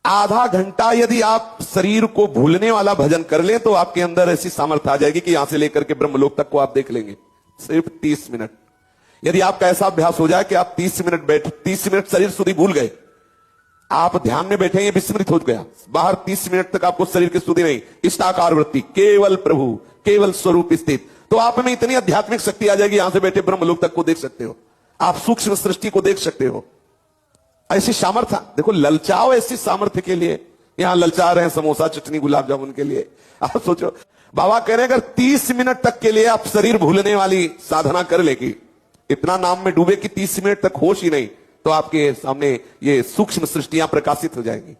आधा घंटा यदि आप शरीर को भूलने वाला भजन कर लें तो आपके अंदर ऐसी सामर्थ्य आ जाएगी कि यहां से लेकर के ब्रह्मलोक तक को आप देख लेंगे। सिर्फ 30 मिनट। यदि आपका ऐसा अभ्यास हो जाए कि आप 30 मिनट बैठ 30 मिनट शरीर सुधी भूल गए, आप ध्यान में बैठे, ये विस्मृत हो गया, बाहर 30 मिनट तक आपको शरीर की स्तुति नहीं, इष्टाकार वृत्ति, केवल प्रभु, केवल स्वरूप स्थित, तो आप में इतनी आध्यात्मिक शक्ति आ जाएगी, यहां से बैठे ब्रह्मलोक तक को देख सकते हो, आप सूक्ष्म सृष्टि को देख सकते हो। ऐसी सामर्थ्य देखो, ललचाओ ऐसी सामर्थ्य के लिए। यहां ललचा रहे हैं समोसा चटनी गुलाब जामुन के लिए। आप सोचो, बाबा कह रहे हैं अगर 30 मिनट तक के लिए आप शरीर भूलने वाली साधना कर लेगी, इतना नाम में डूबे कि 30 मिनट तक होश ही नहीं, तो आपके सामने ये सूक्ष्म सृष्टियां प्रकाशित हो जाएंगी।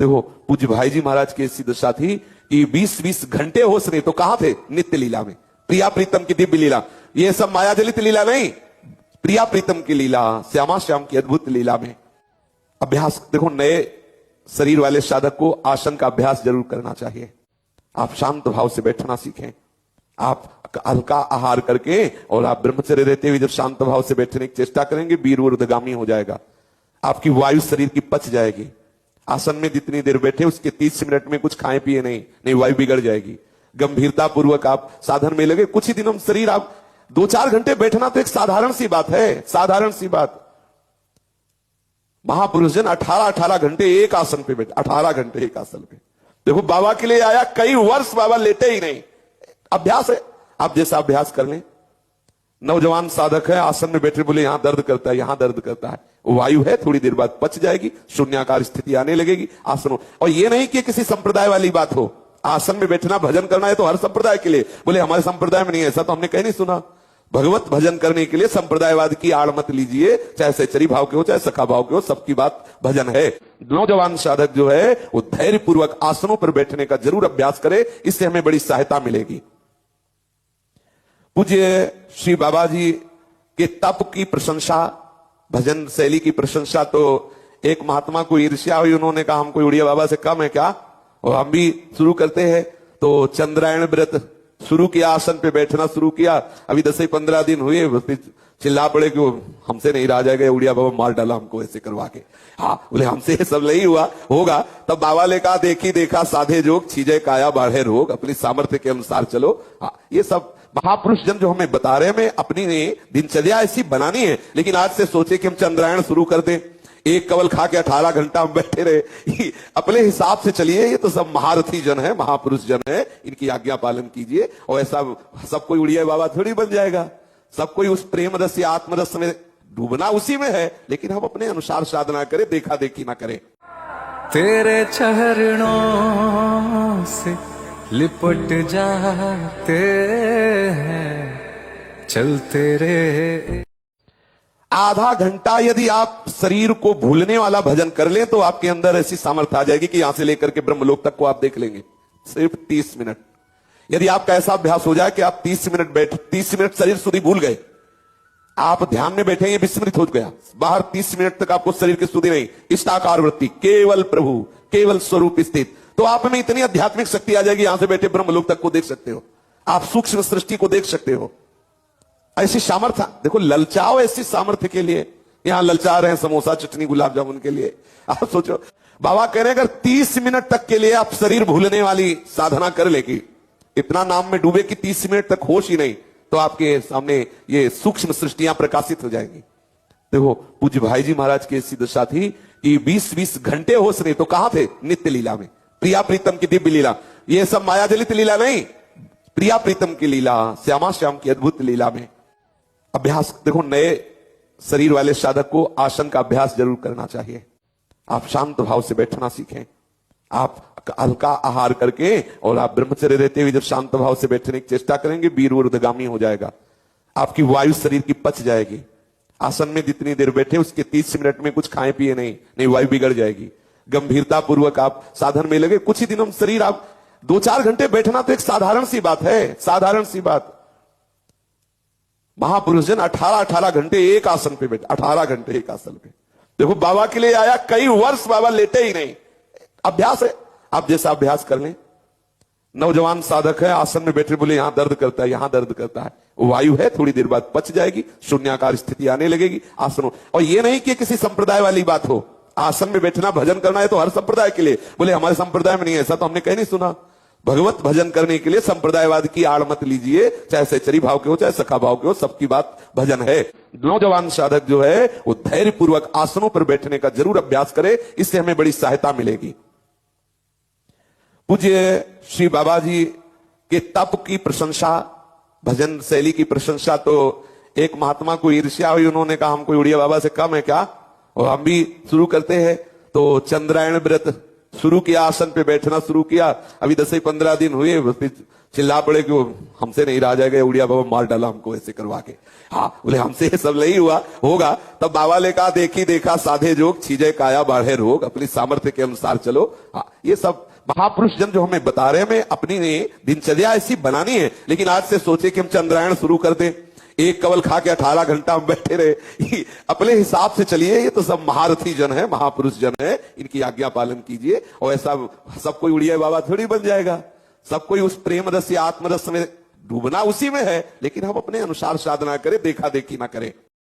देखो पूज्य भाई जी महाराज की ऐसी दशा थी कि 20-20 घंटे होश नहीं तो कहां थे? नित्य लीला में, प्रिया प्रीतम की दिव्य लीला। ये सब माया जलित लीला नहीं, प्रिया प्रीतम की लीला, श्यामा श्याम की अद्भुत लीला में अभ्यास। देखो नए शरीर वाले साधक को आसन का अभ्यास जरूर करना चाहिए। आप शांत भाव से बैठना सीखें, आप हल्का आहार करके और आप ब्रह्मचर्य रहते हुए जब शांत भाव से बैठने की चेष्टा करेंगे, वीर ऊर्ध्वगामी हो जाएगा, आपकी वायु शरीर की पच जाएगी। आसन में जितनी देर बैठे उसके 30 मिनट में कुछ खाए पिए नहीं, वायु बिगड़ जाएगी। गंभीरता पूर्वक आप साधन में लगे, कुछ ही दिनों में शरीर, आप 2-4 घंटे बैठना तो एक साधारण सी बात है, साधारण सी बात। महापुरुष जन 18-18 घंटे एक आसन पे बैठे, 18 घंटे एक आसन पे। देखो बाबा के लिए आया, कई वर्ष बाबा लेटे ही नहीं, अभ्यास है। आप जैसा अभ्यास कर लें। नौजवान साधक है, आसन में बैठे, बोले यहां दर्द करता है, यहां दर्द करता है, वायु है, थोड़ी देर बाद पच जाएगी, शून्याकार स्थिति आने लगेगी आसन। और ये नहीं कि किसी संप्रदाय वाली बात हो, आसन में बैठना भजन करना है तो हर संप्रदाय के लिए, बोले हमारे संप्रदाय में नहीं है, ऐसा तो हमने कहीं नहीं सुना। भगवत भजन करने के लिए संप्रदायवाद की आड़ मत लीजिए, चाहे सहचरी भाव के हो चाहे सखा भाव के हो, सबकी बात भजन है। नौजवान साधक जो है वो धैर्य पूर्वक आसनों पर बैठने का जरूर अभ्यास करे, इससे हमें बड़ी सहायता मिलेगी। पूज्य श्री बाबा जी के तप की प्रशंसा, भजन शैली की प्रशंसा, तो एक महात्मा को ईर्ष्या हुई, उन्होंने कहा हम कोई उड़िया बाबा से कम है क्या, और हम भी शुरू करते हैं। तो चंद्रायण व्रत शुरू किया, आसन पे बैठना शुरू किया, अभी 10-15 दिन हुए, फिर चिल्ला पड़े कि हमसे नहीं रहा जाएगा, उड़िया बाबा मार डाला हमको ऐसे करवा के। हाँ बोले हमसे ये सब नहीं हुआ होगा। तब बाबा ने कहा देखी देखा साधे जोग, छीजे काया बाढ़े रोग, अपनी सामर्थ्य के अनुसार चलो। हाँ ये सब महापुरुष जन जो हमें बता रहे हैं, हमें अपनी दिनचर्या ऐसी बनानी है। लेकिन आज से सोचे कि हम चंद्रायण शुरू कर दें, एक कवल खा के 18 घंटा हम बैठे रहे, अपने हिसाब से चलिए। ये तो सब महारथी जन है, महापुरुष जन है, इनकी आज्ञा पालन कीजिए। और ऐसा सब कोई उड़िया बाबा थोड़ी बन जाएगा, सब कोई उस प्रेम रस या आत्मरस में डूबना उसी में है, लेकिन हम अपने अनुसार साधना करें, देखा देखी ना करें। तेरे चरणों से लिपट जाते हैं चलते रे। आधा घंटा यदि आप शरीर को भूलने वाला भजन कर लें तो आपके अंदर ऐसी सामर्थ्य आ जाएगी कि यहां से लेकर के ब्रह्मलोक तक को आप देख लेंगे। सिर्फ 30 मिनट। यदि आपका ऐसा अभ्यास हो जाए कि आप 30 मिनट बैठ 30 मिनट शरीर सुधी भूल गए, आप ध्यान में बैठे, ये विस्मृत हो गया, बाहर 30 मिनट तक आपको शरीर की स्तुति नहीं, इष्टाकार वृत्ति, केवल प्रभु, केवल स्वरूप स्थित, तो आप में इतनी आध्यात्मिक शक्ति आ जाएगी, यहां से बैठे ब्रह्मलोक तक को देख सकते हो, आप सूक्ष्म सृष्टि को देख सकते हो। ऐसी सामर्थ्य देखो, ललचाओ ऐसी सामर्थ्य के लिए। यहां ललचा रहे हैं समोसा चटनी गुलाब जामुन के लिए। आप सोचो, बाबा कह रहे हैं अगर 30 मिनट तक के लिए आप शरीर भूलने वाली साधना कर लेगी, इतना नाम में डूबे कि 30 मिनट तक होश ही नहीं, तो आपके सामने ये सूक्ष्म सृष्टियां प्रकाशित हो जाएंगी। देखो पूज्य भाई जी महाराज की ऐसी दशा थी कि 20-20 घंटे होश नहीं तो कहां थे? नित्य लीला में, प्रिया प्रीतम की दिव्य लीला। ये सब माया जलित लीला नहीं, प्रिया प्रीतम की लीला, श्यामा श्याम की अद्भुत लीला में अभ्यास। देखो नए शरीर वाले साधक को आसन का अभ्यास जरूर करना चाहिए। आप शांत भाव से बैठना सीखें, आप हल्का आहार करके और आप ब्रह्मचर्य रहते हुए जब शांत भाव से बैठने की चेष्टा करेंगे, वीर ऊर्ध्वगामी हो जाएगा, आपकी वायु शरीर की पच जाएगी। आसन में जितनी देर बैठे उसके 30 मिनट में कुछ खाए पिए नहीं, वायु बिगड़ जाएगी। गंभीरता पूर्वक आप साधन में लगे, कुछ ही दिनों में शरीर, आप 2-4 घंटे बैठना तो एक साधारण सी बात है, साधारण सी बात। महापुरुष जन 18-18 घंटे एक आसन पे बैठे, 18 घंटे एक आसन पे। देखो बाबा के लिए आया, कई वर्ष बाबा लेटे ही नहीं, अभ्यास है। आप जैसा अभ्यास कर लें। नौजवान साधक है, आसन में बैठे, बोले यहां दर्द करता है, यहां दर्द करता है, वायु है, थोड़ी देर बाद पच जाएगी, शून्याकार स्थिति आने लगेगी आसनों। और ये नहीं कि किसी संप्रदाय वाली बात हो, आसन में बैठना भजन करना है तो हर संप्रदाय के लिए। बोले हमारे संप्रदाय में नहीं है, ऐसा तो हमने कहीं नहीं सुना। भगवत भजन करने के लिए संप्रदायवाद की आड़ मत लीजिए, चाहे सहचरी भाव के हो चाहे सखा भाव के हो, सबकी बात भजन है। नौजवान साधक जो है वो धैर्य पूर्वक आसनों पर बैठने का जरूर अभ्यास करे, इससे हमें बड़ी सहायता मिलेगी। पूज्य श्री बाबा जी के तप की प्रशंसा, भजन शैली की प्रशंसा, तो एक महात्मा को ईर्ष्या हुई, उन्होंने कहा हम कोई उड़िया बाबा से कम है क्या, और हम भी शुरू करते हैं। तो चंद्रायण व्रत शुरू किया, आसन पे बैठना शुरू किया। अभी 10-15 दिन हुए, फिर चिल्ला पड़े कि हमसे नहीं रहा जाएगा, उड़िया बाबा मार डाला हमको ऐसे करवा के। हाँ बोले हमसे ये सब नहीं हुआ होगा। तब बाबा ने कहा देखी देखा साधे जोग, छीजे काया बाढ़े रोग, अपनी सामर्थ्य के अनुसार चलो। हाँ ये सब महापुरुष जन जो हमें बता रहे हैं, हमें अपनी दिनचर्या ऐसी बनानी है। लेकिन आज से सोचे कि हम चंद्रायण शुरू कर दें, एक कवल खा के 18 घंटा हम बैठे रहे, अपने हिसाब से चलिए। ये तो सब महारथी जन है, महापुरुष जन है, इनकी आज्ञा पालन कीजिए। और ऐसा सब कोई उड़िया बाबा थोड़ी बन जाएगा, सब कोई उस प्रेम रस या आत्मरस में डूबना उसी में है, लेकिन हम अपने अनुसार साधना करें, देखा देखी ना करें।